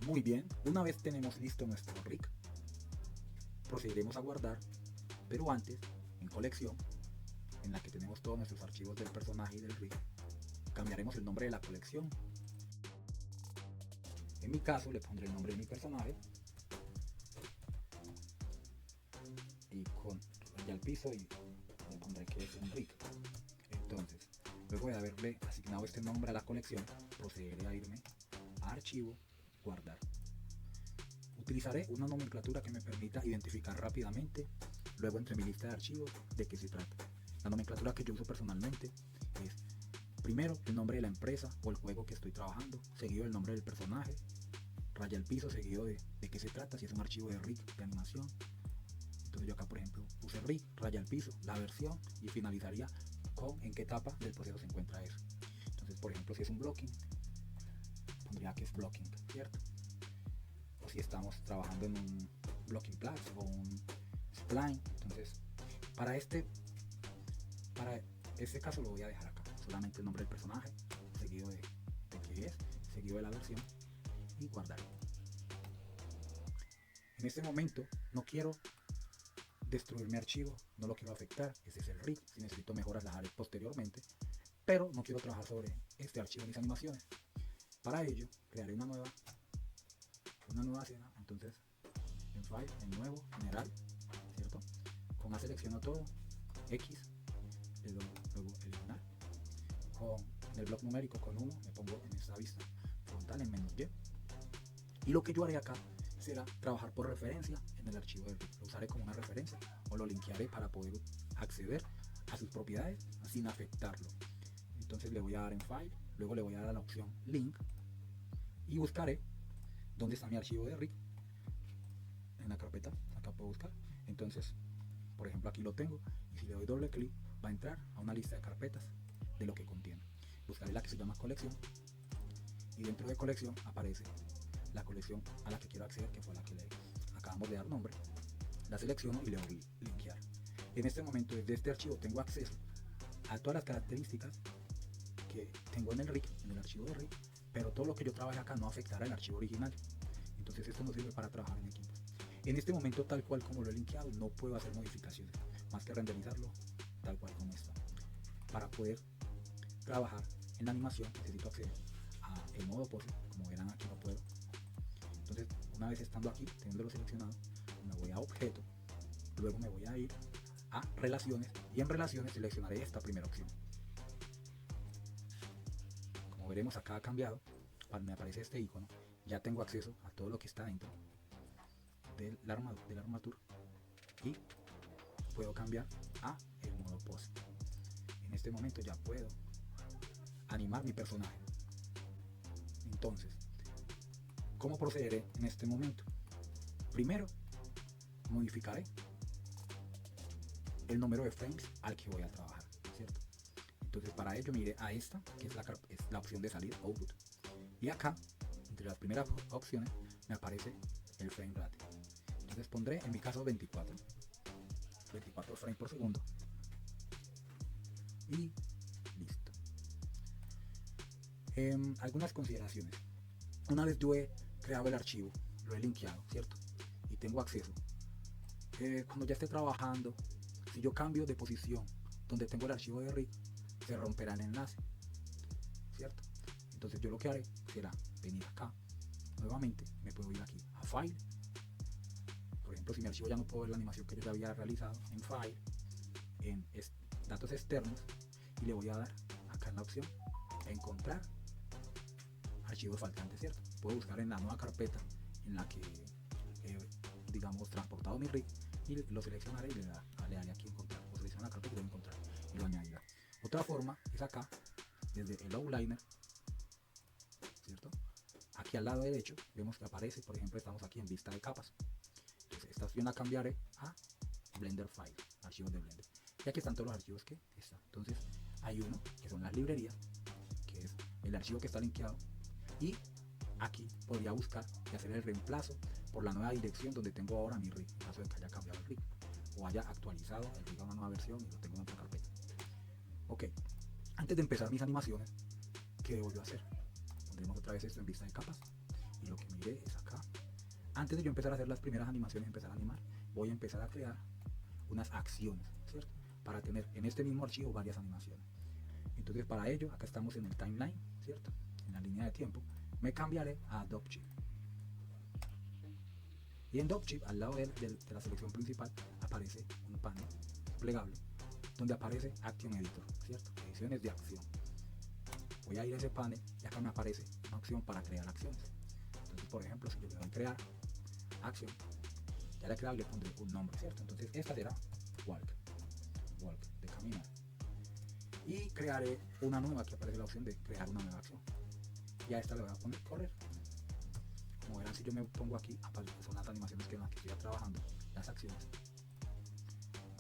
Muy bien, una vez tenemos listo nuestro rig, procederemos a guardar, pero antes, en colección, en la que tenemos todos nuestros archivos del personaje y del rig, cambiaremos el nombre de la colección. En mi caso le pondré el nombre de mi personaje y con raya al piso y le pondré que es un rig. Entonces, luego de haberle asignado este nombre a la colección, procederé a irme a archivo, guardar. Utilizaré una nomenclatura que me permita identificar rápidamente, luego entre mi lista de archivos, de qué se trata. La nomenclatura que yo uso personalmente es primero el nombre de la empresa o el juego que estoy trabajando, seguido el nombre del personaje, raya al piso, seguido de qué se trata, si es un archivo de rig de animación. Entonces yo acá por ejemplo puse rig, raya al piso, la versión y finalizaría con en qué etapa del proceso se encuentra eso. Entonces por ejemplo si es un blocking, pondría que es blocking, ¿cierto? O si estamos trabajando en un blocking plus o un spline, entonces para este caso lo voy a dejar acá, solamente el nombre del personaje, seguido de qué es, seguido de la versión y guardar. En este momento no quiero destruir mi archivo, no lo quiero afectar, ese es el rig, si necesito mejoras las haré posteriormente, pero no quiero trabajar sobre este archivo de mis animaciones. Para ello crearé una nueva escena, entonces en file, en nuevo, general, ¿cierto? Con A selecciono todo, X, le doy luego eliminar, con el bloque numérico con 1 me pongo en esta vista frontal en -y, y lo que yo haré acá será trabajar por referencia en el archivo de rig. Lo usaré como una referencia o lo linkearé para poder acceder a sus propiedades sin afectarlo. Entonces le voy a dar en file, luego le voy a dar a la opción link y buscaré dónde está mi archivo de rig en la carpeta. Acá puedo buscar, entonces por ejemplo aquí lo tengo y si le doy doble clic va a entrar a una lista de carpetas de lo que contiene. Buscaré la que se llama colección y dentro de colección aparece la colección a la que quiero acceder, que fue la que le acabamos de dar nombre. La selecciono y le doy linkear. En este momento desde este archivo tengo acceso a todas las características que tengo en el rig, en el archivo de rig, pero todo lo que yo trabaje acá no afectará el archivo original. Entonces esto nos sirve para trabajar en equipo. En este momento, tal cual como lo he linkeado, no puedo hacer modificaciones más que renderizarlo tal cual como está. Para poder trabajar en la animación necesito acceder a el modo pose, como verán aquí no puedo. Entonces una vez estando aquí, teniéndolo seleccionado, me voy a objeto, luego me voy a ir a relaciones y en relaciones seleccionaré esta primera opción. Como veremos acá ha cambiado, me aparece este icono, ya tengo acceso a todo lo que está dentro de la armadura y puedo cambiar a el modo pose. En este momento ya puedo animar mi personaje. Entonces, ¿cómo procederé en este momento? Primero, modificaré el número de frames al que voy a trabajar, ¿cierto? Entonces para ello miré a esta, que es la opción de salida, output, y acá, entre las primeras opciones, me aparece el frame rate. Entonces pondré, en mi caso, 24 frames por segundo, y listo. Algunas consideraciones. Una vez yo he creado el archivo, lo he linkeado, ¿cierto? Y tengo acceso. Cuando ya esté trabajando, si yo cambio de posición donde tengo el archivo de rig, se romperá el enlace, ¿cierto? Entonces yo lo que haré será venir acá, nuevamente me puedo ir aquí a File. Por ejemplo, si mi archivo ya no puedo ver la animación que yo ya había realizado, en File, en datos externos, y le voy a dar acá en la opción encontrar archivos faltantes, ¿cierto? Puedo buscar en la nueva carpeta en la que digamos transportado mi rig y lo seleccionaré y le daré aquí encontrar, o seleccionar la carpeta y lo encontrar y lo añadirá. Otra forma es acá, desde el outliner, ¿cierto? Aquí al lado derecho vemos que aparece, por ejemplo, estamos aquí en vista de capas. Entonces esta opción la cambiaré a Blender File, archivos de Blender. Y aquí están todos los archivos que están. Entonces hay uno que son las librerías, que es el archivo que está linkeado, y aquí podría buscar y hacer el reemplazo por la nueva dirección donde tengo ahora mi rig, en caso de que haya cambiado el rig o haya actualizado el rig a una nueva versión y lo tengo en otra carpeta. Ok, antes de empezar mis animaciones, ¿qué debo yo hacer? Pondremos otra vez esto en vista de capas y lo que me diré es acá. Antes de yo empezar a hacer las primeras animaciones, empezar a animar, voy a empezar a crear unas acciones, ¿cierto? Para tener en este mismo archivo varias animaciones. Entonces para ello, acá estamos en el timeline, ¿cierto? En la línea de tiempo, me cambiaré a Adobe Chip. Y en Adobe Chip, al lado de la selección principal, aparece un panel plegable donde aparece Action Editor, ¿cierto? Ediciones de acción. Voy a ir a ese panel y acá me aparece una opción para crear acciones. Entonces, por ejemplo, si yo le doy crear acción, ya la he creado y le pondré un nombre, ¿cierto? Entonces esta será walk de caminar. Y crearé una nueva, que aparece la opción de crear una nueva acción. Y a esta le voy a poner correr. Como verán, si yo me pongo aquí, son las animaciones que en las que estoy trabajando, las acciones.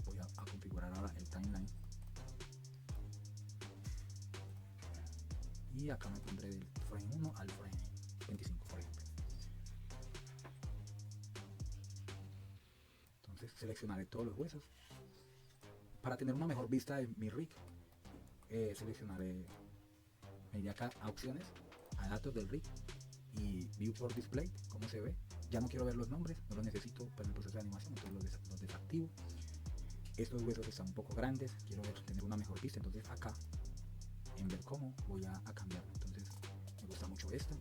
Voy a configurar ahora el timeline. Y acá me pondré del frame 1 al frame 25, por ejemplo. Entonces seleccionaré todos los huesos. Para tener una mejor vista de mi rig, seleccionaré, me iré acá a opciones, a datos del rig y view for display, cómo se ve. Ya no quiero ver los nombres, no los necesito para el proceso de animación, entonces los desactivo. Estos huesos están un poco grandes, quiero tener una mejor vista, entonces acá en ver cómo voy a cambiar. Entonces me gusta mucho esta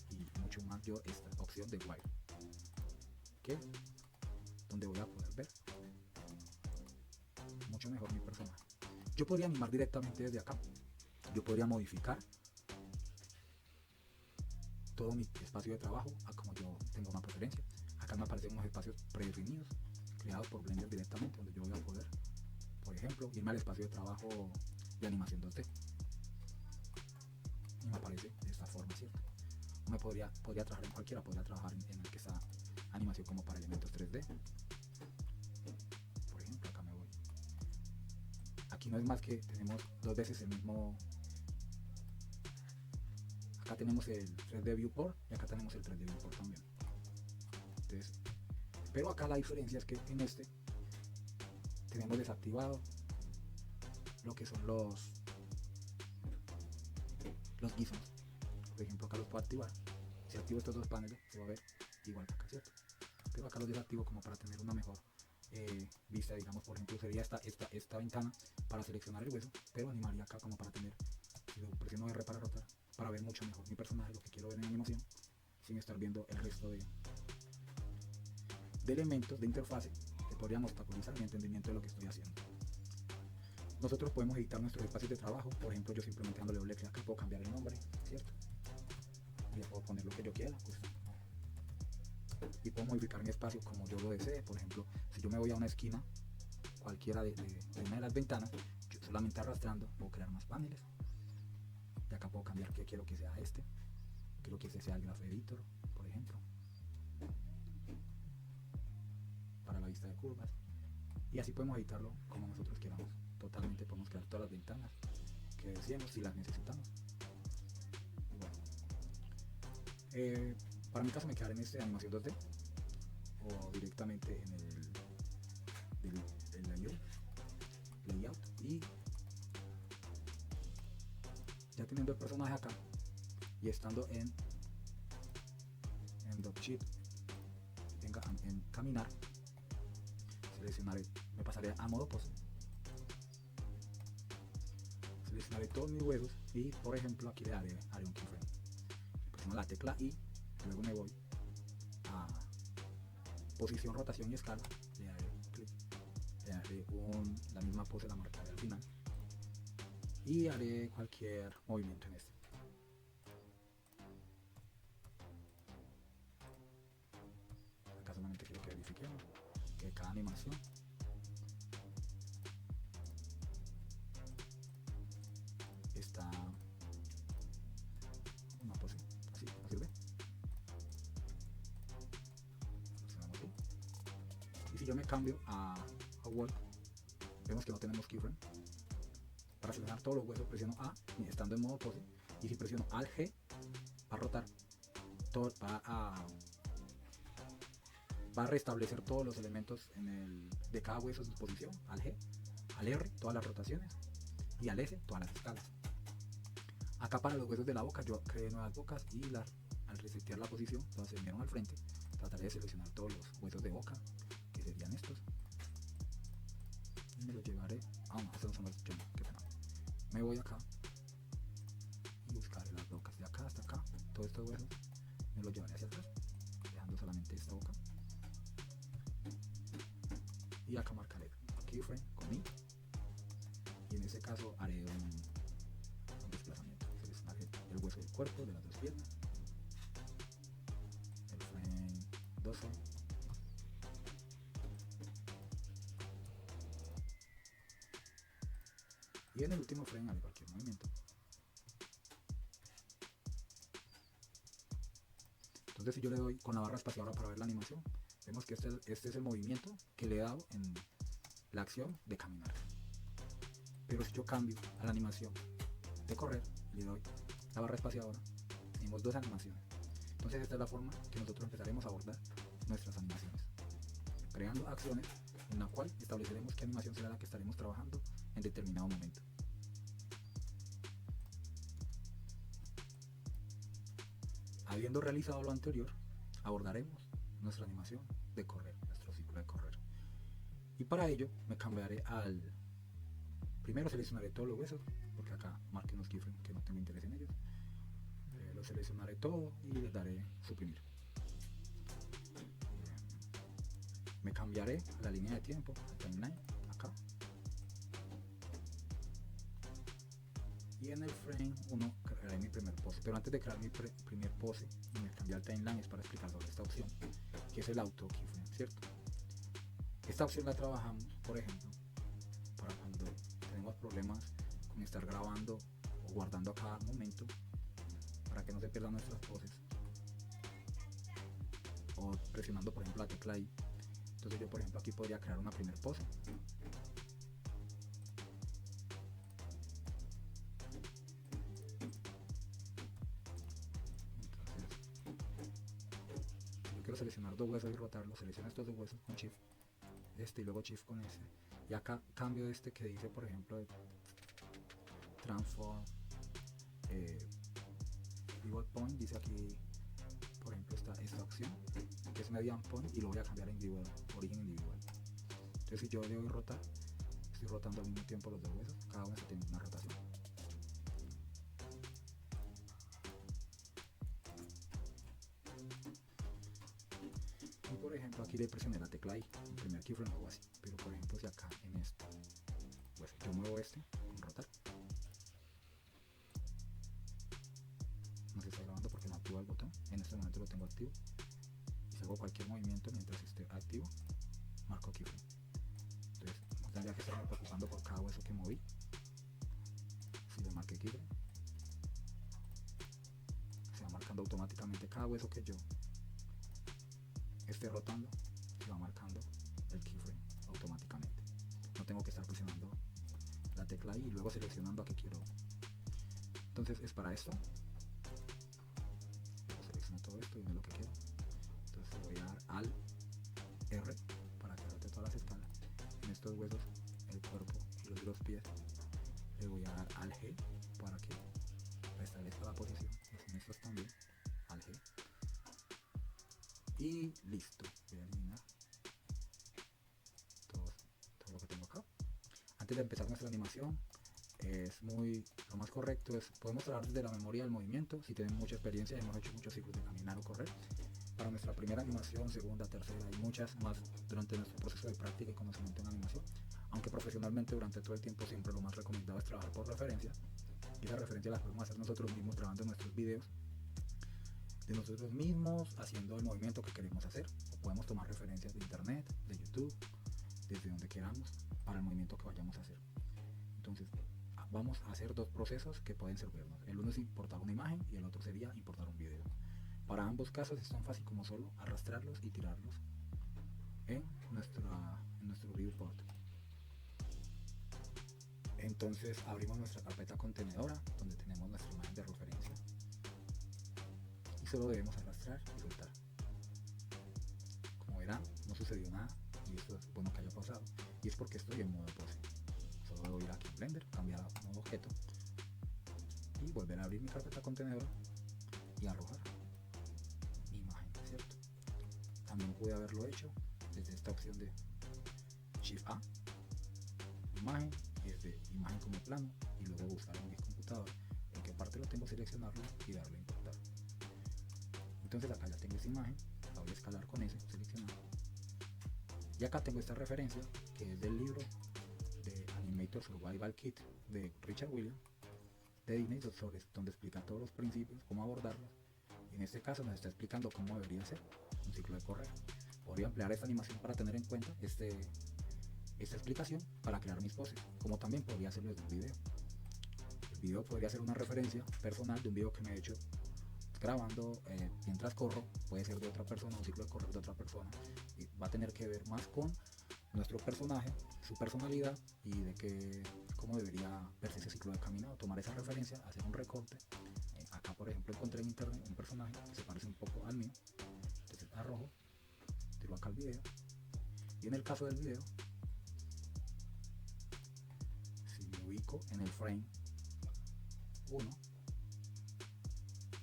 y mucho más yo esta opción de wire, que donde voy a poder ver mucho mejor mi personaje. Yo podría animar directamente desde acá, yo podría modificar todo mi espacio de trabajo a como yo tengo una preferencia. Acá me aparecen unos espacios predefinidos creados por Blender directamente, donde yo voy a poder, por ejemplo, irme al espacio de trabajo de animación 2D y me aparece de esta forma, ¿cierto? O me podría trabajar en cualquiera, podría trabajar en el que está animación como para elementos 3D. Por ejemplo, acá me voy. Aquí no es más que tenemos dos veces el mismo. Acá tenemos el 3D Viewport y acá tenemos el 3D Viewport también. Entonces, pero acá la diferencia es que en este tenemos desactivado lo que son los gizmos. Por ejemplo, acá los puedo activar. Si activo estos dos paneles, se va a ver igual que acá, ¿cierto? Pero acá los desactivo como para tener una mejor vista. Digamos, por ejemplo, sería esta ventana para seleccionar el hueso, pero animaría acá como para tener, si lo presiono R para rotar, para ver mucho mejor mi personaje, lo que quiero ver en animación, sin estar viendo el resto de elementos de interfase que podrían obstaculizar mi entendimiento de lo que estoy haciendo. Nosotros podemos editar nuestros espacios de trabajo. Por ejemplo, yo simplemente dándole doble clic acá puedo cambiar el nombre, ¿cierto? Y le puedo poner lo que yo quiera, pues, y puedo modificar mi espacio como yo lo desee. Por ejemplo, si yo me voy a una esquina cualquiera de una de las ventanas, yo solamente arrastrando puedo crear más paneles. Y acá puedo cambiar que quiero que sea este, quiero que este sea el Graph Editor, por ejemplo, para la vista de curvas. Y así podemos editarlo como nosotros queramos. Totalmente podemos crear todas las ventanas que deseemos si las necesitamos. Y bueno, para mi caso me quedaré en este animación 2D o directamente en el layout, y ya teniendo el personaje acá y estando en Adobe Chip, en caminar, seleccionaré, me pasaré a modo pose, seleccionaré todos mis huesos y, por ejemplo, aquí le haré un keyframe. Presiono la tecla I, luego me voy a posición, rotación y escala, le daré clic, le haré la misma pose, la marcaré al final y haré cualquier movimiento en este. Acá solamente quiero que verifiquemos que cada animación está una pose así, ¿no sirve? Y si yo me cambio a Walk, vemos que no tenemos keyframe. Para seleccionar todos los huesos presiono A estando en modo pose, y si presiono Alt G para rotar, todo va a restablecer todos los elementos de cada hueso en su posición. Al G, al R todas las rotaciones y al S todas las escalas. Acá para los huesos de la boca yo creé nuevas bocas y las al resetear la posición, todas se vinieron al frente. Trataré de seleccionar todos los huesos de boca, que serían estos, y me los llevaré. No, estos no son los qué pena. Me voy acá y buscaré las bocas de acá hasta acá. Todos estos huesos me los llevaré hacia atrás, dejando solamente esta boca. Y acá marcaré keyframe con i, y en ese caso haré un desplazamiento. Seleccionaré el hueso del cuerpo de las dos piernas, el frame 12, y en el último frame haré cualquier movimiento. Entonces, si yo le doy con la barra espaciadora para ver la animación, vemos que este es el movimiento que le he dado en la acción de caminar. Pero si yo cambio a la animación de correr, le doy la barra espaciadora, tenemos dos animaciones. Entonces esta es la forma que nosotros empezaremos a abordar nuestras animaciones, creando acciones en la cual estableceremos qué animación será la que estaremos trabajando en determinado momento. Habiendo realizado lo anterior, abordaremos nuestra animación de correr, nuestro ciclo de correr. Y para ello me cambiaré al... Primero seleccionaré todos los huesos, porque acá marqué unos keyframes que no tengo interés en ellos. Lo seleccionaré todo y les daré suprimir. Me cambiaré a la línea de tiempo, al timeline, acá. Y en el frame 1 crearé mi primer pose. Pero antes de crear mi primer pose y me cambiar al timeline, es para explicar sobre esta opción, que es el auto keyframe, ¿cierto? Esta opción la trabajamos, por ejemplo, para cuando tenemos problemas con estar grabando o guardando a cada momento, para que no se pierdan nuestras poses, o presionando por ejemplo la tecla I. Entonces yo por ejemplo aquí podría crear una primer pose. Quiero seleccionar dos huesos y rotarlos, selecciono estos dos huesos con shift, y luego shift con este, y acá cambio que dice por ejemplo transform pivot point, dice aquí por ejemplo esta opción que es median point, y lo voy a cambiar a individual, origen individual. Entonces si yo le doy rotar, estoy rotando al mismo tiempo los dos huesos, cada uno tiene una rotación. Y por ejemplo aquí le presioné la tecla I, el primer keyframe lo hago así, pero por ejemplo si acá en esto, pues yo muevo con rotar, no se está grabando porque no activo el botón, en este momento lo tengo activo, y si hago cualquier movimiento mientras esté activo, marco keyframe. Entonces no tendría que estarme preocupando por cada hueso que moví. Si le marqué keyframe, se va marcando automáticamente cada hueso que yo esté rotando, se va marcando el keyframe automáticamente. No tengo que estar presionando la tecla I y luego seleccionando a qué quiero. Entonces es para esto. Selecciono todo esto y no es lo que quiero. Entonces voy a dar al R para que rote todas las escalas. En estos huesos, el cuerpo y los de los pies, le voy a dar al G para que restablezca la posición. Y en estos también, al G. Y listo. Voy a eliminar todo lo que tengo acá. Antes de empezar nuestra animación, lo más correcto es, podemos trabajar desde la memoria del movimiento, si tenemos mucha experiencia, hemos hecho muchos ciclos de caminar o correr. Para nuestra primera animación, segunda, tercera y muchas más durante nuestro proceso de práctica y conocimiento en animación, aunque profesionalmente durante todo el tiempo siempre lo más recomendado es trabajar por referencia, y esa referencia la podemos hacer nosotros mismos grabando nuestros videos de nosotros mismos haciendo el movimiento que queremos hacer, o podemos tomar referencias de internet, de YouTube, desde donde queramos para el movimiento que vayamos a hacer. Entonces vamos a hacer dos procesos que pueden servirnos. El uno es importar una imagen y el otro sería importar un video. Para ambos casos es tan fácil como solo arrastrarlos y tirarlos en nuestro viewport. Entonces abrimos nuestra carpeta contenedora donde tenemos nuestra imagen de referencia y solo debemos arrastrar y soltar. Como verán, no sucedió nada y esto es bueno que haya pasado, y es porque estoy en modo pose. Solo debo ir aquí en Blender, cambiar a modo objeto y volver a abrir mi carpeta contenedora y arrojar. también pude haberlo hecho desde esta opción de Shift A, imagen, y desde imagen como plano, y luego buscar en mi computador en qué parte lo tengo, seleccionarlo y darle a importar. Entonces acá ya tengo esa imagen, la voy a escalar con ese seleccionado. Y acá tengo esta referencia que es del libro de Animator Survival Kit de Richard Williams de Disney, donde explica todos los principios, cómo abordarlos. Y en este caso nos está explicando cómo debería ser un ciclo de correo. Podría emplear esta animación para tener en cuenta esta explicación para crear mis poses, como también podría hacerlo desde un video. El video podría ser una referencia personal de un video que me he hecho grabando mientras corro, puede ser de otra persona, un ciclo de correr de otra persona, y va a tener que ver más con nuestro personaje, su personalidad y de cómo debería verse ese ciclo de caminado, tomar esa referencia, hacer un recorte. Acá por ejemplo encontré en internet un personaje que se parece un poco al mío, entonces arrojo, tiro acá el video, y en el caso del video, si me ubico en el frame 1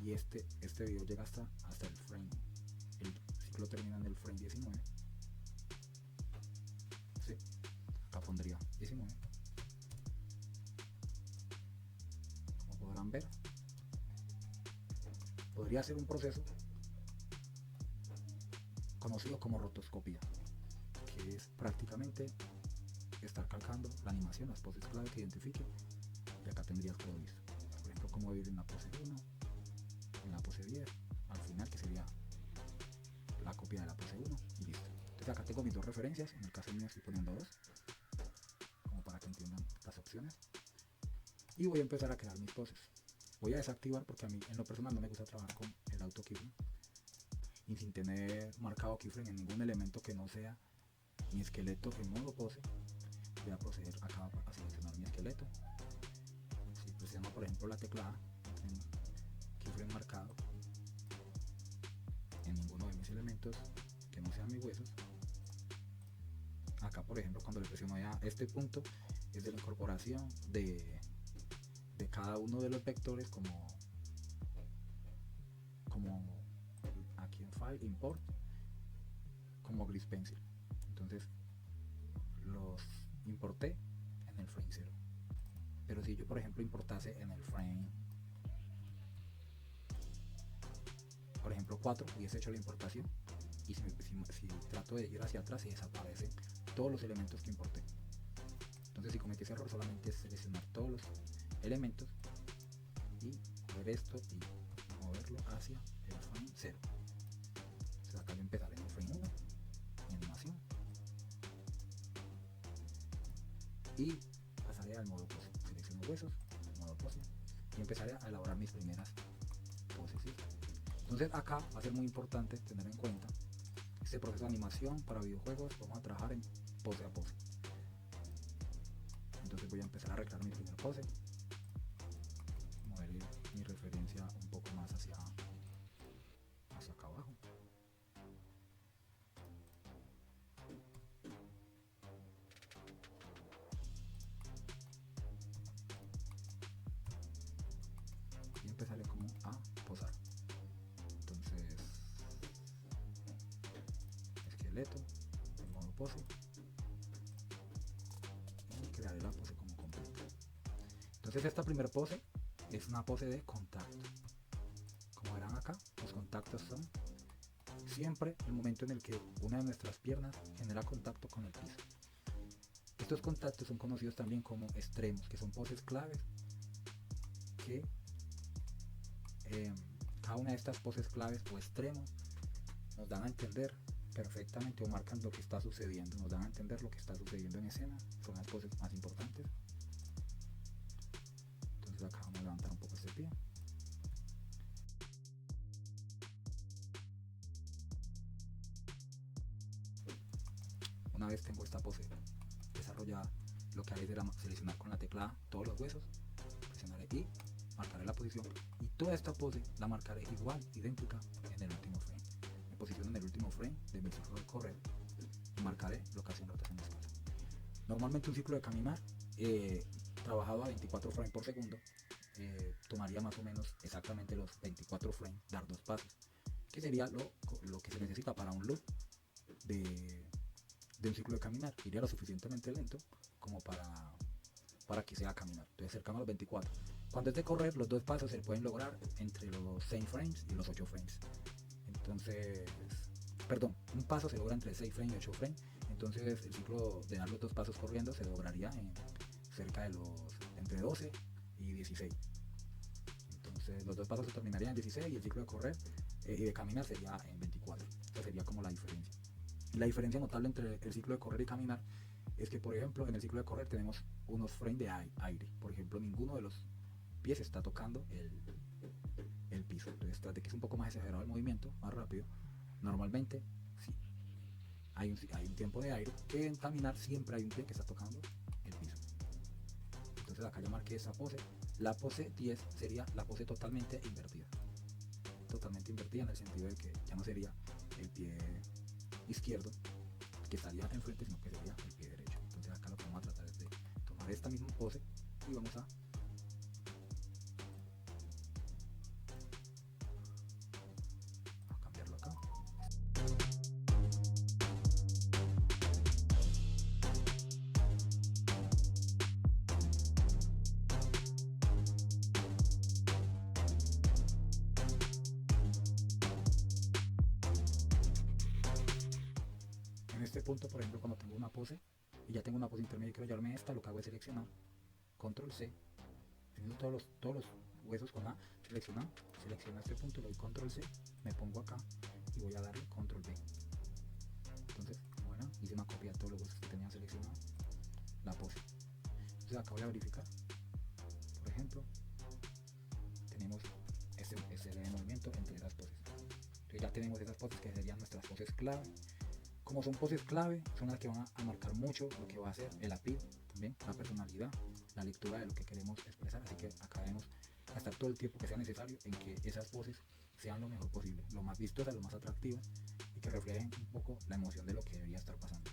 y este video llega hasta el frame, el ciclo termina en el frame 19, ¿sí? Acá pondría 19, como podrán ver, podría ser un proceso conocido como rotoscopía, que es prácticamente estar calcando la animación, las poses clave que identifique, y acá tendrías todo listo. Por ejemplo, cómo vivir en la pose 1, en la pose 10, al final, que sería la copia de la pose 1, y listo. Entonces acá tengo mis dos referencias, en el caso mío estoy poniendo dos, como para que entiendan las opciones, y voy a empezar a crear mis poses. Voy a desactivar porque a mí en lo personal no me gusta trabajar con el auto keyframe, y sin tener marcado keyframe en ningún elemento que no sea mi esqueleto en modo pose. Voy a proceder acá a seleccionar mi esqueleto. Si presiono por ejemplo la tecla A, en keyframe marcado en ninguno de mis elementos que no sean mis huesos. Acá por ejemplo cuando le presiono ya este punto es de la incorporación de cada uno de los vectores, como aquí en File, Import, como Grease Pencil. Entonces los importé en el frame 0. Pero si yo por ejemplo importase en el frame, por ejemplo 4, hubiese hecho la importación, y si trato de ir hacia atrás, se desaparecen todos los elementos que importé. Entonces si cometí ese error, solamente es seleccionar todos los elementos y ver esto y moverlo hacia el frame 0. Entonces acá yo empezaré en el frame 1, mi animación, y pasaré al modo pose. Selecciono huesos, modo pose, y empezaré a elaborar mis primeras poses, ¿sí? Entonces acá va a ser muy importante tener en cuenta este proceso de animación para videojuegos. Vamos a trabajar en pose a pose. Entonces voy a empezar a recrear mi primer pose, mover mi referencia un poco más hacia acá abajo, y empezaré como a posar. Entonces esqueleto en modo pose, y crearé la pose como completa. Entonces esta primera pose es una pose de contacto. Como verán acá, los contactos son siempre el momento en el que una de nuestras piernas genera contacto con el piso. Estos contactos son conocidos también como extremos, que son poses claves que cada una de estas poses claves o extremos nos dan a entender perfectamente o marcan lo que está sucediendo, nos dan a entender lo que está sucediendo en escena. Son las poses más importantes. Entonces acá vamos a levantar un poco este pie. Una vez tengo esta pose desarrollada, lo que haré será seleccionar con la tecla A todos los huesos, presionaré y marcaré la posición, y toda esta pose la marcaré igual, idéntica, en el último frame. Me posiciono en el último frame de mi ciclo de correr y marcaré locación, rotación de espalda. Normalmente un ciclo de caminar trabajado a 24 frames por segundo tomaría más o menos exactamente los 24 frames dar dos pasos. que sería lo que se necesita para un loop de un ciclo de caminar. Iría lo suficientemente lento como para que sea caminar. Entonces cercano a los 24. Cuando es de correr, los dos pasos se pueden lograr entre los 6 frames y los 8 frames. Entonces, perdón, un paso se logra entre 6 frames y 8 frames. Entonces el ciclo de dar los dos pasos corriendo se lograría en cerca de entre 12 y 16. Entonces los dos pasos se terminarían en 16 y el ciclo de correr y de caminar sería en 24. Esa sería como la diferencia. Y la diferencia notable entre el ciclo de correr y caminar es que, por ejemplo, en el ciclo de correr tenemos unos frames de aire. Por ejemplo, ninguno de los pies está tocando el piso. Entonces, tras de que es un poco más exagerado el movimiento, más rápido, normalmente sí, hay un tiempo de aire, que en caminar siempre hay un pie que está tocando el piso. Entonces acá ya marqué esa pose. La pose 10 sería la pose totalmente invertida. Totalmente invertida en el sentido de que ya no sería el pie izquierdo que estaría enfrente, sino que sería el pie derecho. Entonces acá lo que vamos a tratar es de tomar esta misma pose y vamos a cambiarlo acá. En este punto, por ejemplo, cuando tengo una pose y ya tengo una pose intermedia y quiero llevarme esta, lo que hago es seleccionar, control C, teniendo todos los huesos con A seleccionado, selecciono este punto, le doy control C, me pongo acá y voy a darle control B. Entonces, bueno, hice una copia de todos los huesos que tenían seleccionado la pose. Entonces acá voy a verificar, por ejemplo, tenemos ese movimiento entre esas poses. Entonces ya tenemos esas poses que serían nuestras poses clave. Como son poses clave, son las que van a marcar mucho lo que va a ser el appeal, también la personalidad, la lectura de lo que queremos expresar. Así que acá debemos gastar todo el tiempo que sea necesario en que esas poses sean lo mejor posible, lo más vistosas, lo más atractivas y que reflejen un poco la emoción de lo que debería estar pasando.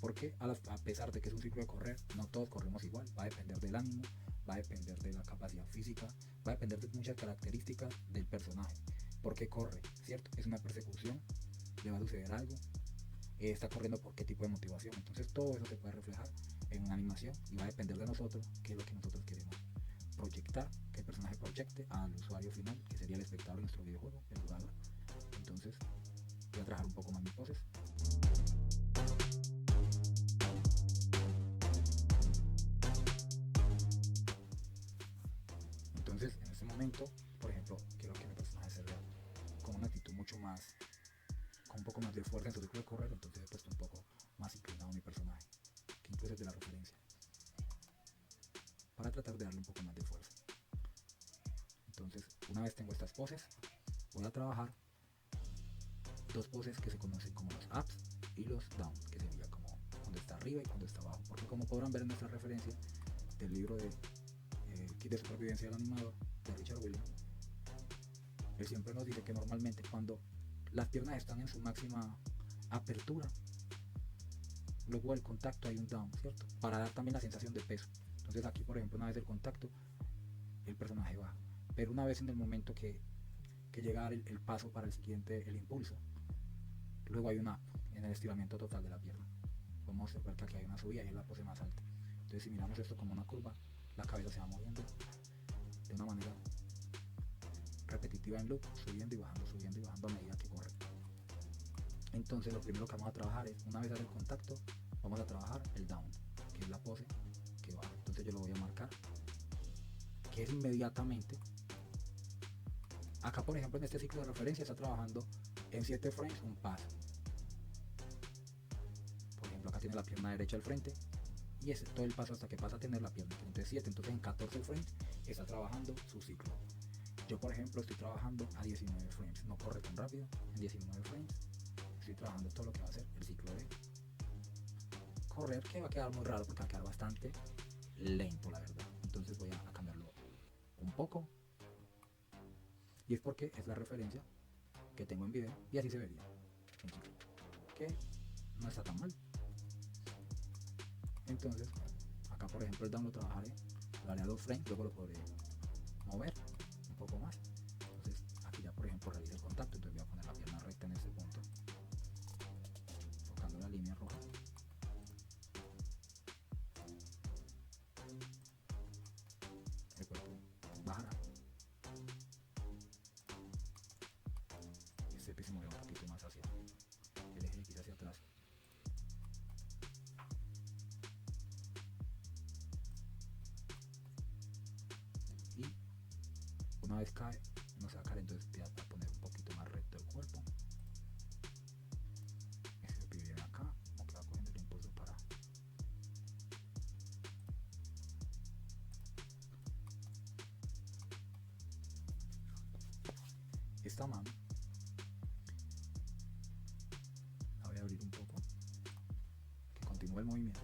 Porque a pesar de que es un ciclo de correr, no todos corremos igual, va a depender del ánimo, va a depender de la capacidad física, va a depender de muchas características del personaje. ¿Por qué corre? ¿Cierto? Es una persecución, le va a suceder algo, está corriendo por qué tipo de motivación. Entonces todo eso se puede reflejar en una animación y va a depender de nosotros qué es lo que nosotros queremos proyectar, que el personaje proyecte al usuario final, que sería el espectador de nuestro videojuego, el jugador. Entonces voy a trabajar un poco más mis poses. Entonces en este momento, por ejemplo, quiero que mi personaje se vea con una actitud mucho más, con un poco más de fuerza en su ciclo de correr. Entonces he puesto un poco más inclinado a mi personaje, que incluso es de la referencia, para tratar de darle un poco más de fuerza. Entonces, una vez tengo estas poses, voy a trabajar dos poses que se conocen como los ups y los downs, que sería como cuando está arriba y cuando está abajo. Porque como podrán ver en nuestra referencia del libro de Kit de Supervivencia del Animador de Richard Williams, él siempre nos dice que normalmente cuando las piernas están en su máxima apertura, luego del contacto hay un down, ¿cierto? Para dar también la sensación de peso. Entonces aquí, por ejemplo, una vez del contacto, el personaje baja. Pero una vez en el momento que llega el paso para el siguiente, el impulso, luego hay una en el estiramiento total de la pierna. Podemos observar que aquí hay una subida y es la pose más alta. Entonces si miramos esto como una curva, la cabeza se va moviendo de una manera repetitiva en loop, subiendo y bajando a medida que corre. Entonces lo primero que vamos a trabajar es, una vez al contacto, vamos a trabajar el down, que es la pose que baja. Entonces yo lo voy a marcar, que es inmediatamente. Acá, por ejemplo, en este ciclo de referencia está trabajando en 7 frames un paso. Por ejemplo, acá tiene la pierna derecha al frente y es todo el paso hasta que pasa a tener la pierna. Entonces 7, entonces en 14 frames está trabajando su ciclo. Yo, por ejemplo, estoy trabajando a 19 frames, no corre tan rápido. En 19 frames estoy trabajando todo lo que va a ser el ciclo de correr, que va a quedar muy raro porque va a quedar bastante lento, la verdad. Entonces voy a cambiarlo un poco. Y es porque es la referencia que tengo en video y así se vería en ciclo, que no está tan mal. Entonces acá, por ejemplo, el down lo trabajaré, lo haré a 2 frames, luego lo podré mover un poco más. Entonces aquí ya, por ejemplo, Una vez cae, no se va a caer, entonces voy a poner un poquito más recto el cuerpo. Ese viene acá, como que va cogiendo el impulso para... Esta mano la voy a abrir un poco, que continúe el movimiento.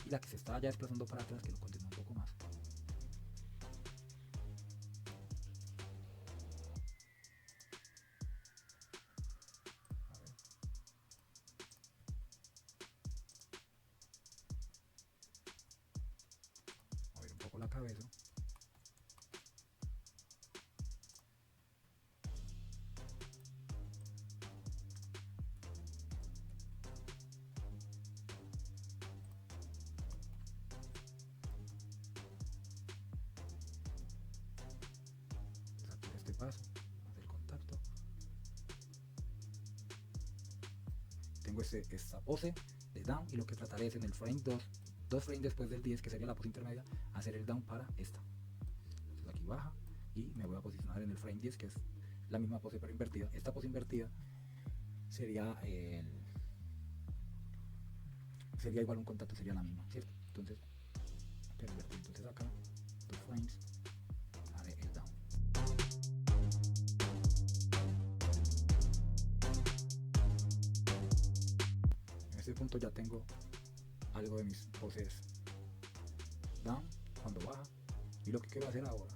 Y la que se está ya desplazando para atrás, que lo continúe un poco más. Mover un poco la cabeza. Hacer este paso, hacer contacto. Tengo esta pose de down y lo que trataré es en el frame 2 frames después del 10, que sería la pose intermedia, hacer el down para esta. Entonces aquí baja y me voy a posicionar en el frame 10, que es la misma pose pero invertida. Esta pose invertida sería igual un contacto, sería la misma, ¿cierto? Entonces, pero invertido. Entonces acá, 2 frames, haré el down. En este punto ya tengo algo de mis poses down cuando baja, y lo que quiero hacer ahora,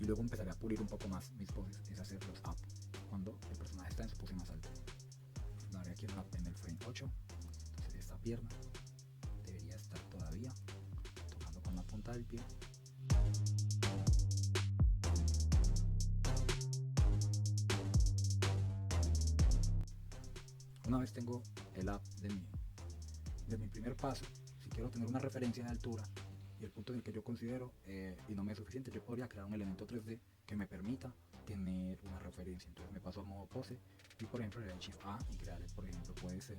y luego empezaré a pulir un poco más mis poses, es hacer los up cuando el personaje está en su pose más alta. Daré aquí en el frame 8. Entonces esta pierna debería estar todavía tocando con la punta del pie. Una vez tengo el up de mi primer paso, si quiero tener una referencia de altura y el punto en el que yo considero y no me es suficiente, yo podría crear un elemento 3D que me permita tener una referencia. Entonces me paso a modo pose y, por ejemplo, le doy Shift A y crear, por ejemplo, puede ser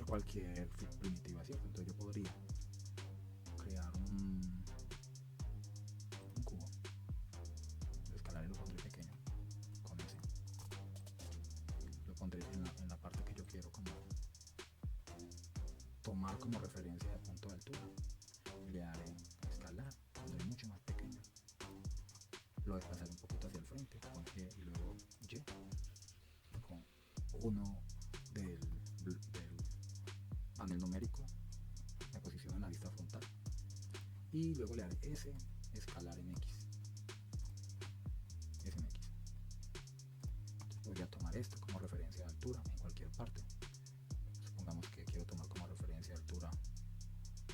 cualquier primitiva, ¿cierto? Entonces yo podría crear un cubo, lo escalaré, lo pondré pequeño con ese, lo pondré en la parte que yo quiero como tomar como referencia de punto de altura. Le haré escalar, pondré mucho más pequeño, lo desplazaré un poquito hacia el frente con E y luego Y, con uno del panel numérico me posiciono en la vista frontal y luego le haré S, escalar en X, S en X. Entonces podría tomar esto como referencia de altura en cualquier parte. Supongamos que quiero tomar como referencia de altura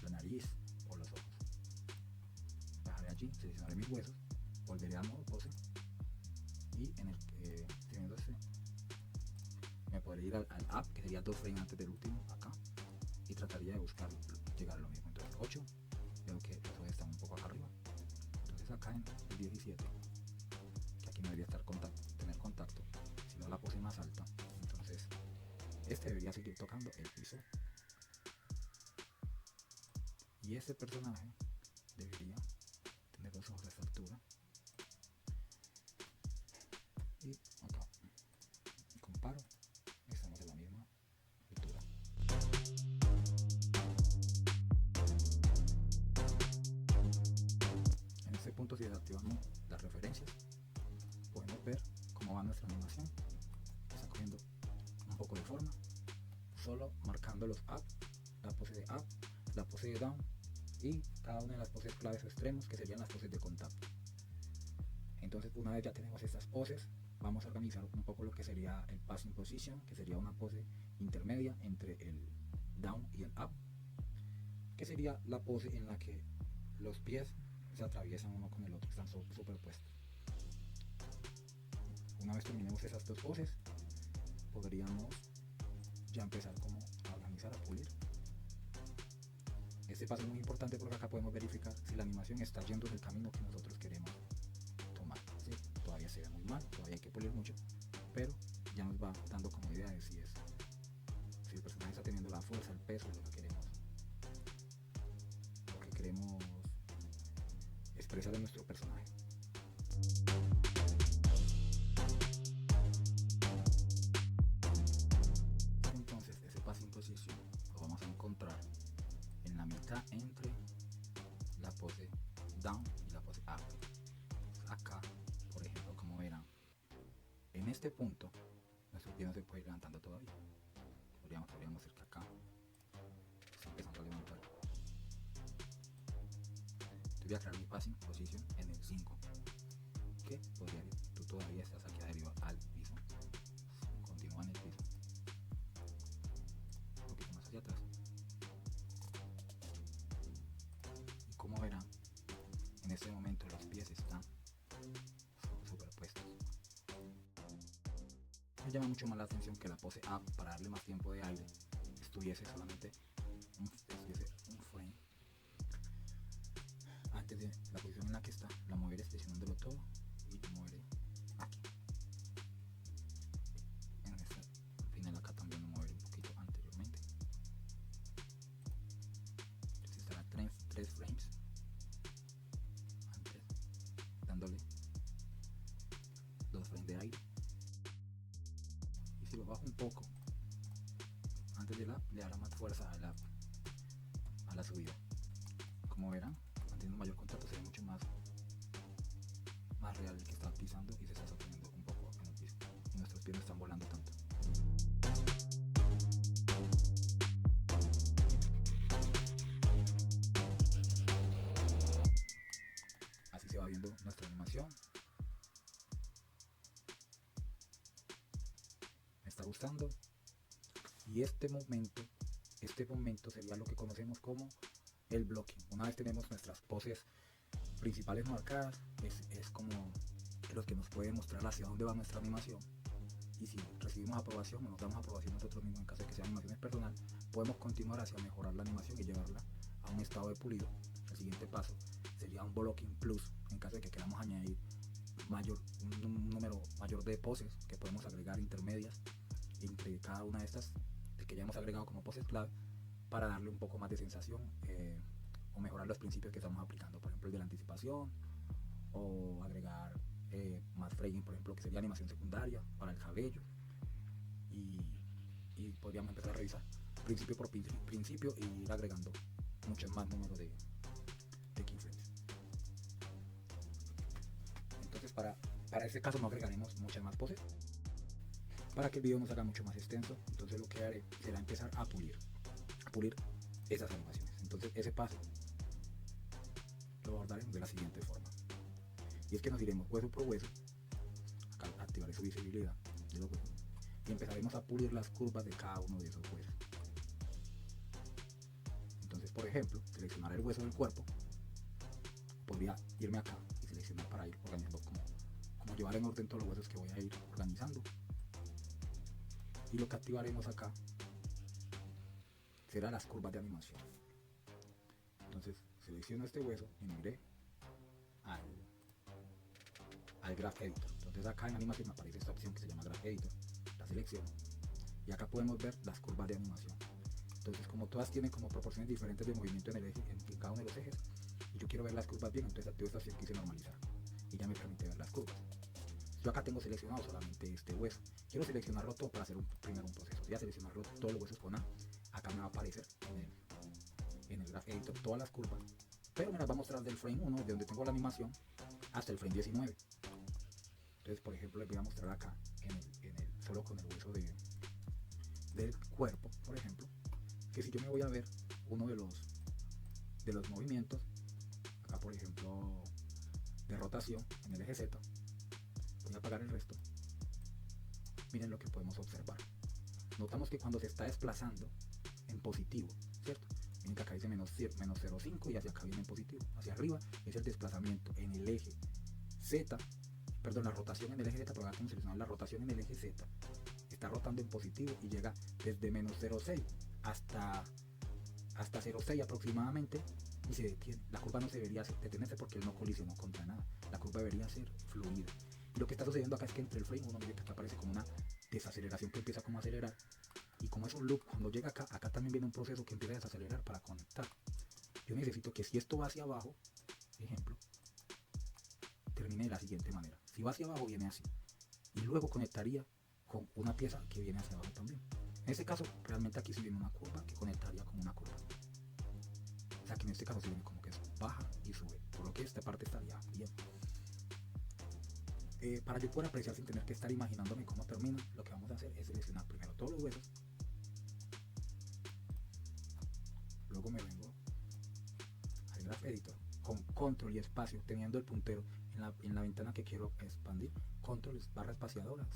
la nariz o los ojos. Bajaré allí, seleccionaré mis huesos, volveré al modo pose y en el teniendo este me podré ir al up, que sería 2 frames antes del último acá, y trataría de buscar llegar a lo mismo. Entonces 8, veo que los ojos están un poco acá arriba, entonces acá en el 17, que aquí no debería estar tener contacto, sino la pose más alta, entonces este debería seguir tocando el piso y este personaje debería tener los ojos a esta altura y acá comparo, estamos en la misma altura. En este punto, si desactivamos las referencias, podemos ver cómo va nuestra animación. Está cogiendo un poco de forma, solo marcando los up, la pose de up, la pose de down y cada una de las poses claves o extremos, que serían las poses de contacto. Entonces, una vez ya tenemos estas poses, vamos a organizar un poco lo que sería el passing position, que sería una pose intermedia entre el down y el up, que sería la pose en la que los pies se atraviesan uno con el otro, están superpuestos. Una vez terminemos esas dos poses, podríamos ya empezar como a organizar, a pulir. Este paso es muy importante porque acá podemos verificar si la animación está yendo en el camino que nosotros queremos tomar. ¿Sí? Todavía se ve muy mal, todavía hay que pulir mucho, pero ya nos va dando como idea de si el personaje está teniendo la fuerza, el peso de lo que queremos expresar en nuestro personaje. Entonces ese passing position lo vamos a encontrar en la mitad entre la pose down y la pose up. Acá, por ejemplo, como verán, en este punto nuestro pie no se puede ir levantando todavía. Podríamos hacer que acá empezando a levantar. Entonces voy a crear mi passing position en el 5, que podría ir. Tú todavía estás aquí arriba al piso, continúa en el piso, un poquito más hacia atrás. Y como verán, en este momento los pies están superpuestos. Me llama mucho más la atención que la pose up, para darle más tiempo de aire, estuviese solamente un frame antes de la posición en la que está. La moveré seleccionándolo todo y moveré aquí. En este final acá también lo moveré un poquito anteriormente. Entonces estará 3 frames antes, dándole 2 frames de aire. Y si lo bajo un poco antes de la, le dará más fuerza a la subida. Como verán, manteniendo mayor contacto se ve mucho más real el que está pisando y se está sosteniendo un poco en el piso. Y nuestros pies no están volando tanto. Así se va viendo nuestra animación. Me está gustando. Y este momento sería lo que conocemos como el blocking. Una vez tenemos nuestras poses principales marcadas, es como lo que nos puede mostrar hacia dónde va nuestra animación. Y si recibimos aprobación o nos damos aprobación nosotros mismos en caso de que sea animación personal, podemos continuar hacia mejorar la animación y llevarla a un estado de pulido. El siguiente paso sería un blocking plus, en caso de que queramos añadir un número mayor de poses que podemos agregar intermedias entre cada una de estas que ya hemos agregado como poses clave, para darle un poco más de sensación o mejorar los principios que estamos aplicando, por ejemplo el de la anticipación, o agregar más framing, por ejemplo, que sería animación secundaria para el cabello, y podríamos empezar a revisar principio por principio y ir agregando muchos más números de keyframes. Entonces para este caso no agregaremos muchas más poses para que el video nos haga mucho más extenso. Entonces lo que haré será empezar a pulir esas animaciones. Entonces ese paso lo abordaremos de la siguiente forma, y es que nos iremos hueso por hueso. Acá activaré su visibilidad de los huesos y empezaremos a pulir las curvas de cada uno de esos huesos. Entonces, por ejemplo, seleccionar el hueso del cuerpo, podría irme acá y seleccionar para ir organizando como llevar en orden todos los huesos que voy a ir organizando. Y lo que activaremos acá será las curvas de animación. Entonces selecciono este hueso y me iré al Graph Editor. Entonces acá en animación me aparece esta opción que se llama Graph Editor. La selecciono y acá podemos ver las curvas de animación. Entonces, como todas tienen como proporciones diferentes de movimiento en el eje, en cada uno de los ejes, y yo quiero ver las curvas bien, entonces activo esta opción que dice normalizar y ya me permite ver las curvas. Yo acá tengo seleccionado solamente este hueso. Quiero seleccionarlo todo para hacer primero un proceso. Voy a seleccionarlo todos los huesos con A. Acá me va a aparecer en el Graph Editor todas las curvas, pero me las va a mostrar del frame 1, de donde tengo la animación, hasta el frame 19. Entonces, por ejemplo, les voy a mostrar acá solo con el hueso del cuerpo, por ejemplo, que si yo me voy a ver uno de los movimientos, acá por ejemplo de rotación en el eje Z, voy a apagar el resto. Miren lo que podemos observar. Notamos que cuando se está desplazando en positivo, ¿cierto? Miren que acá dice menos 0,5 y hacia acá viene en positivo. Hacia arriba es el desplazamiento en el eje Z, perdón, la rotación en el eje Z, pero acá tenemos seleccionado la rotación en el eje Z. Está rotando en positivo y llega desde menos 0,6 hasta 0,6 aproximadamente y se detiene. La curva no se debería detenerse porque él no colisionó contra nada. La curva debería ser fluida. Y lo que está sucediendo acá es que entre el frame 1, miren que acá aparece como una desaceleración que empieza como a acelerar, Y como es un loop, cuando llega acá, acá también viene un proceso que empieza a desacelerar para conectar. Yo necesito que si esto va hacia abajo, ejemplo, termine de la siguiente manera. Si va hacia abajo, viene así. Y luego conectaría con una pieza que viene hacia abajo también. En este caso, realmente aquí sí viene una curva que conectaría con una curva. O sea que en este caso sí viene como que es baja y sube. Por lo que esta parte estaría bien. Para yo poder apreciar sin tener que estar imaginándome cómo termina, lo que vamos a hacer es seleccionar primero todos los huesos. Luego me vengo al Graph Editor con control y espacio, teniendo el puntero en la ventana que quiero expandir. Control barra espaciadora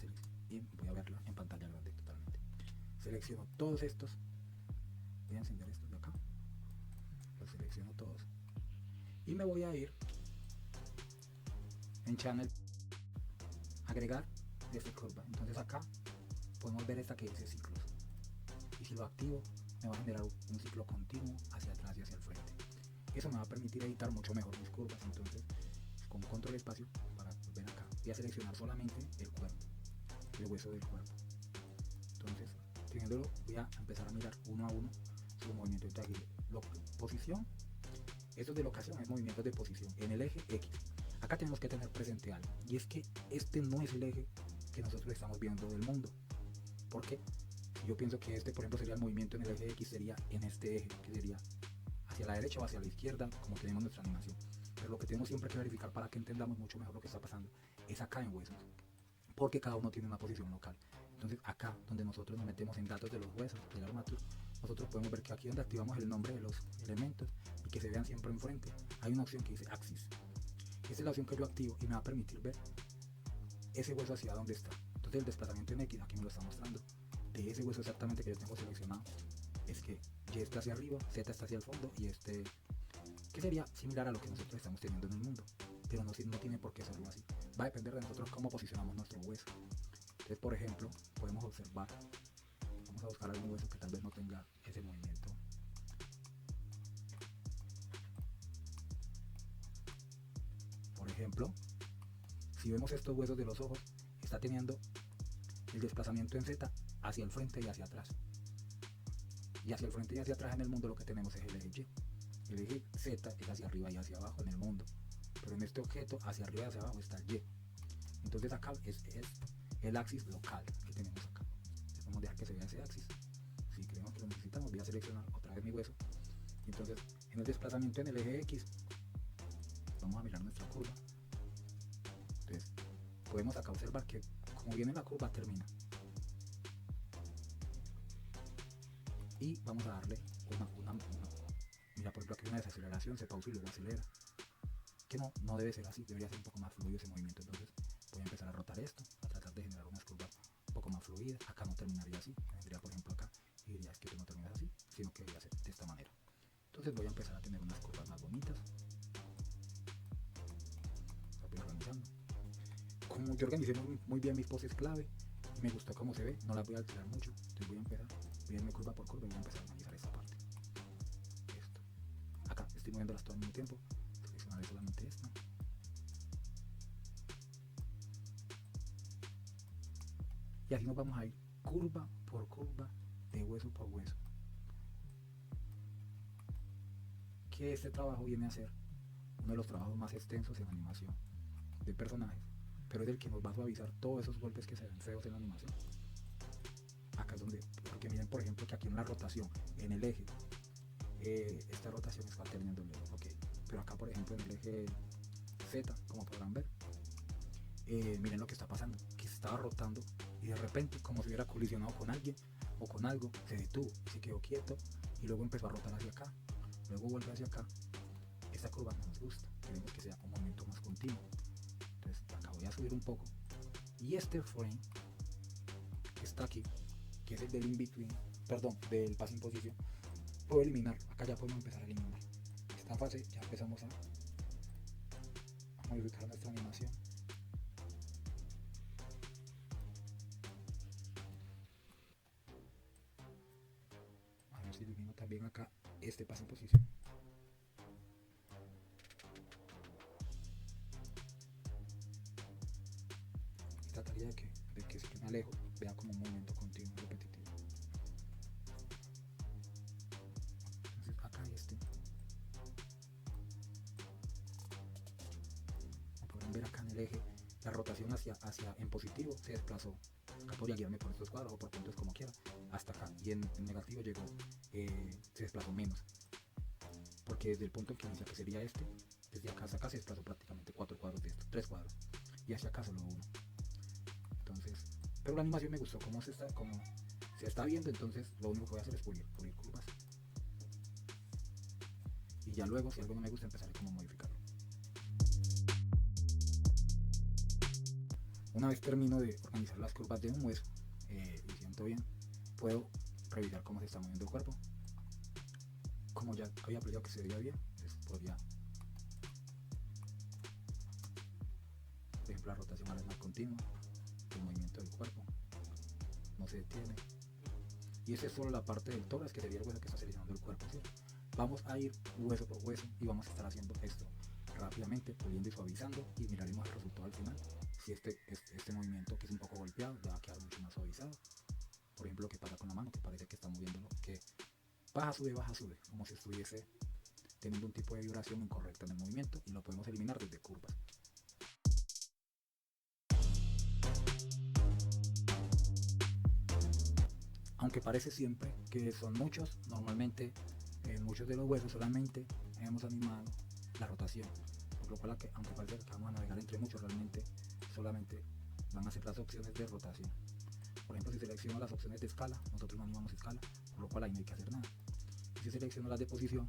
y voy a verla en pantalla grande totalmente. Selecciono todos estos. Voy a encender estos de acá. Los selecciono todos. Y me voy a ir en Channel, agregar desde curva. Entonces acá podemos ver esta que dice ciclos. Y si lo activo, me va a generar un ciclo continuo hacia atrás y hacia el frente. Eso me va a permitir editar mucho mejor mis curvas. Entonces, con control espacio, para ver acá, voy a seleccionar solamente el cuerpo, el hueso del cuerpo. Entonces, teniéndolo, voy a empezar a mirar uno a uno su movimiento de ágil. Posición, esto de locación es movimiento de posición en el eje X. Acá tenemos que tener presente algo, y es que este no es el eje que nosotros estamos viendo del mundo. Porque si yo pienso que este, por ejemplo, sería el movimiento en el eje X, sería en este eje, que sería hacia la derecha o hacia la izquierda, como tenemos nuestra animación. Pero lo que tenemos siempre que verificar para que entendamos mucho mejor lo que está pasando es acá en huesos, porque cada uno tiene una posición local. Entonces acá donde nosotros nos metemos en datos de los huesos, de la armatura, nosotros podemos ver que aquí donde activamos el nombre de los elementos y que se vean siempre enfrente, hay una opción que dice Axis. Esa es la opción que yo activo y me va a permitir ver ese hueso hacia dónde está. Entonces el desplazamiento en X, aquí me lo está mostrando, de ese hueso exactamente que yo tengo seleccionado, es que Y está hacia arriba, Z está hacia el fondo y este, que sería similar a lo que nosotros estamos teniendo en el mundo, pero no tiene por qué serlo así. Va a depender de nosotros cómo posicionamos nuestro hueso. Entonces, por ejemplo, podemos observar, vamos a buscar algún hueso que tal vez no tenga ese movimiento. Por ejemplo, si vemos estos huesos de los ojos, está teniendo el desplazamiento en Z hacia el frente y hacia atrás. Y hacia el frente y hacia atrás en el mundo lo que tenemos es el eje Y. El eje Z es hacia arriba y hacia abajo en el mundo. Pero en este objeto, hacia arriba y hacia abajo está el Y. Entonces acá es el axis local que tenemos acá. Entonces vamos a dejar que se vea ese axis. Si creemos que lo necesitamos, voy a seleccionar otra vez mi hueso. Y entonces en el desplazamiento en el eje X, vamos a mirar nuestra curva. Entonces podemos acá observar que como viene la curva termina. Y vamos a darle mira, por ejemplo aquí una desaceleración, se pausa y luego acelera, que no debe ser así, debería ser un poco más fluido ese movimiento. Entonces voy a empezar a rotar esto, a tratar de generar unas curvas un poco más fluidas. Acá no terminaría así, vendría por ejemplo acá y diría es que tú no terminas así, sino que debería ser de esta manera. Entonces voy a empezar a tener unas curvas más bonitas. Las voy organizando. Como yo organicé muy bien mis poses clave y me gustó cómo se ve, no las voy a alterar mucho. Entonces voy a empezar, voy a irme curva por curva y voy a empezar a organizar esta parte. Esto. Acá estoy moviéndolas todo al mismo tiempo. Seleccionaré solamente esta. Y así nos vamos a ir curva por curva, de hueso por hueso. Que este trabajo viene a ser uno de los trabajos más extensos en animación de personajes, pero es el que nos va a suavizar todos esos golpes que se ven feos en la animación. Acá es donde, porque miren por ejemplo que aquí en la rotación, en el eje, esta rotación está teniendo el eje, ok, pero acá por ejemplo en el eje Z, como podrán ver, miren lo que está pasando, que se estaba rotando y de repente, como si hubiera colisionado con alguien o con algo, se detuvo y se quedó quieto y luego empezó a rotar hacia acá, luego vuelve hacia acá. Esta curva no nos gusta, queremos que sea un movimiento más continuo. Entonces acá voy a subir un poco y este frame que está aquí, que es el del in-between, perdón, del passing position, puedo eliminar. Acá ya podemos empezar a eliminar. Esta fase ya empezamos a modificar nuestra animación. A ver si elimino también acá este passing position. Trataría de que si yo me alejo, vea como un movimiento continuo repetitivo. el eje, la rotación hacia en positivo se desplazó. Acá podría guiarme por estos cuadros o por puntos como quiera, hasta acá. Y en negativo llegó, se desplazó menos. Porque desde el punto en que inicia, que sería este, desde acá hasta acá se desplazó prácticamente 4 cuadros de esto, 3 cuadros. Y hacia acá solo uno. Entonces, pero la animación me gustó como se está viendo, entonces lo único que voy a hacer es pulir curvas. Y ya luego, si algo no me gusta, empezaré como a modificarlo. Una vez termino de organizar las curvas de un hueso y siento bien, puedo revisar cómo se está moviendo el cuerpo. Como ya había apreciado que se veía bien, entonces podría, por ejemplo, la rotación ahora es más continua, el movimiento del cuerpo no se detiene. Y esa es solo la parte del tórax, que sería el hueso que está seleccionando el cuerpo, ¿sí? Vamos a ir hueso por hueso y vamos a estar haciendo esto rápidamente, puliendo y suavizando, y miraremos el resultado al final. Si este movimiento, que es un poco golpeado, ya va a quedar mucho más suavizado. Por ejemplo, lo que pasa con la mano, que parece que está moviéndolo, que baja, sube, como si estuviese teniendo un tipo de vibración incorrecta en el movimiento, y lo podemos eliminar desde curvas. Aunque parece siempre que son muchos, normalmente muchos de los huesos solamente hemos animado la rotación, por lo cual aunque parece que vamos a navegar entre muchos, realmente solamente van a ser las opciones de rotación. Por ejemplo, si selecciono las opciones de escala, nosotros no animamos escala, por lo cual ahí no hay que hacer nada. Y si selecciono las de posición,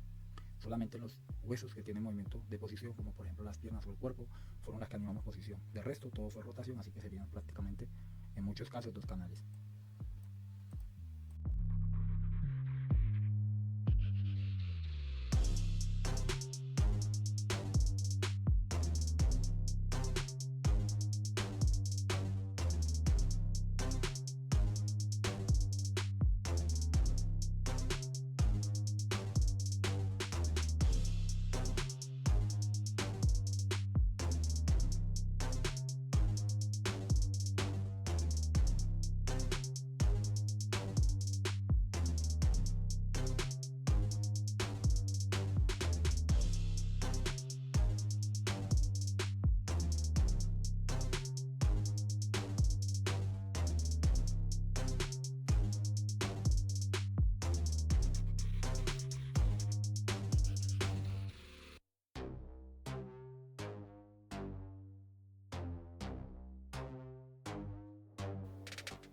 solamente los huesos que tienen movimiento de posición, como por ejemplo las piernas o el cuerpo, fueron las que animamos posición. De resto, todo fue rotación, así que serían prácticamente, en muchos casos, 2 canales.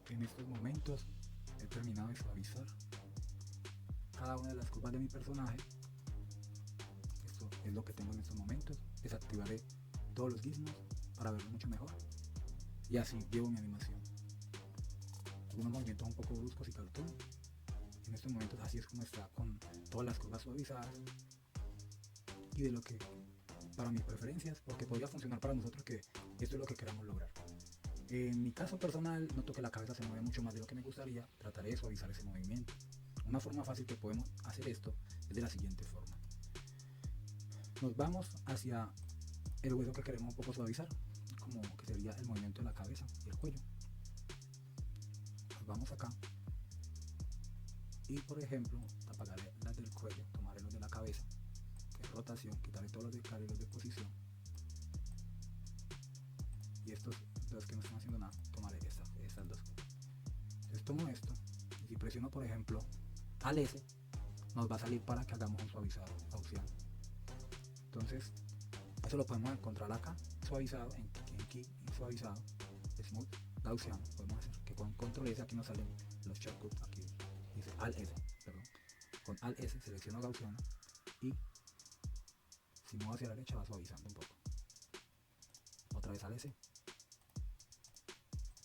En estos momentos he terminado de suavizar cada una de las curvas de mi personaje. Esto es lo que tengo en estos momentos. Desactivaré todos los gizmos para verlo mucho mejor, y así llevo mi animación. Algunos movimientos un poco bruscos y cartoon. En estos momentos así es como está, con todas las curvas suavizadas, y de lo que para mis preferencias, porque podría funcionar para nosotros, que esto es lo que queramos lograr. En mi caso personal, noto que la cabeza se mueve mucho más de lo que me gustaría. Trataré de suavizar ese movimiento. Una forma fácil que podemos hacer esto es de la siguiente forma. Nos vamos hacia el hueso que queremos un poco suavizar, como que sería el movimiento de la cabeza y el cuello. Nos vamos acá y, por ejemplo, apagaré las del cuello, tomaré los de la cabeza, que es rotación, quitaré todos los de cara y los de posición, y estos dos que no están haciendo nada, tomaré estas dos. Entonces tomo esto, y si presiono, por ejemplo, al S, nos va a salir para que hagamos un suavizado gaussiano. Entonces eso lo podemos encontrar acá, suavizado, en key y suavizado, smooth gaussiano. Podemos hacer que con control S, aquí nos salen los shortcuts, aquí dice Alt S, perdón. Con Alt S selecciono gaussiano, y si muevo hacia la derecha va suavizando un poco. Otra vez Alt S,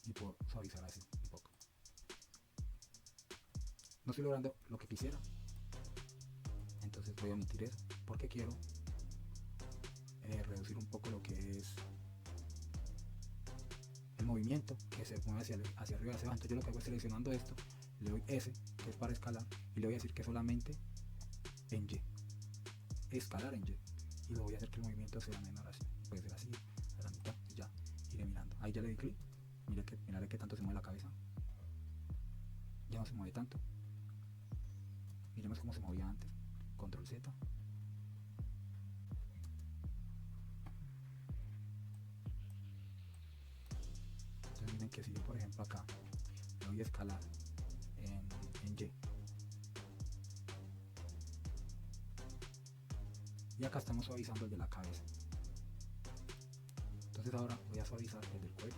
y puedo suavizar así un poco. No estoy logrando lo que quisiera, entonces voy a omitir eso, porque quiero reducir un poco lo que es el movimiento, que se mueve hacia arriba y hacia abajo. Entonces yo lo que hago es, seleccionando esto, le doy S, que es para escalar, y le voy a decir que solamente en Y, escalar en Y, y lo voy a hacer que el movimiento sea menor, así, puede ser así, a la mitad, y ya iré mirando. Ahí ya le di clic, miraré que tanto se mueve la cabeza, ya no se mueve tanto. Miremos cómo se movía antes, control Z, voy a escalar en Y. Y acá estamos suavizando el de la cabeza. Entonces ahora voy a suavizar el del cuello.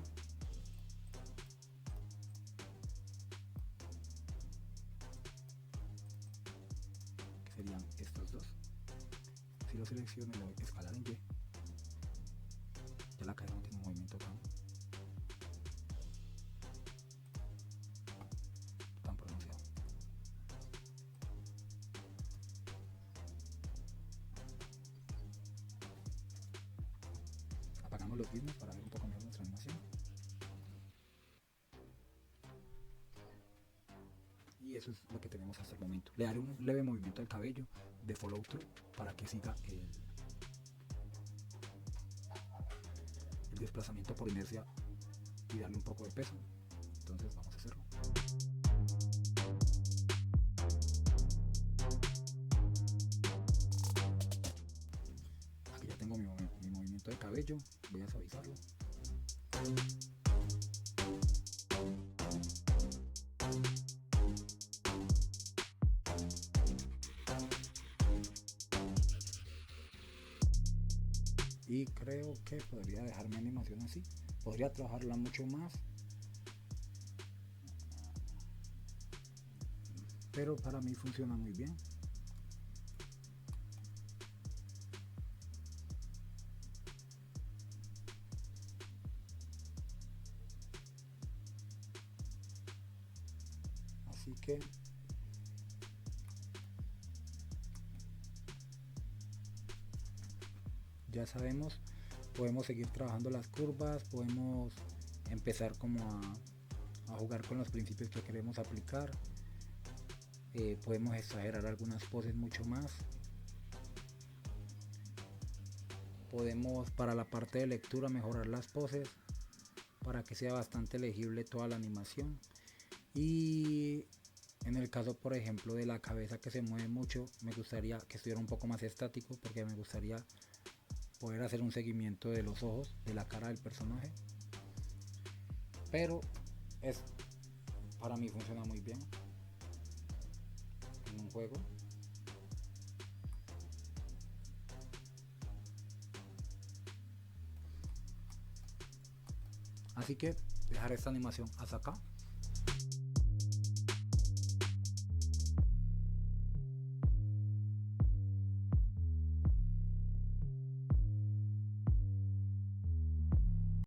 Que serían estos dos. Si lo selecciono y le doy a escalar en Y, ya la cabeza no tiene un movimiento tan pronunciado. Apagamos los gizmos para ver un poco mejor nuestra animación. Y eso es lo que tenemos hasta el momento. Le daré un leve movimiento al cabello de follow through para que siga el desplazamiento por inercia y darle un poco de peso. Entonces vamos a hacerlo. Aquí ya tengo mi movimiento de cabello. Voy a suavizarlo. Y creo que podría dejar mi animación así. Podría trabajarla mucho más, pero para mí funciona muy bien. Así que ya sabemos, podemos seguir trabajando las curvas, podemos empezar como a jugar con los principios que queremos aplicar. Podemos exagerar algunas poses mucho más. Podemos, para la parte de lectura, mejorar las poses para que sea bastante legible toda la animación. Y en el caso, por ejemplo, de la cabeza que se mueve mucho, me gustaría que estuviera un poco más estático, porque me gustaría poder hacer un seguimiento de los ojos, de la cara del personaje. Pero para mí funciona muy bien en un juego. Así que dejaré esta animación hasta acá.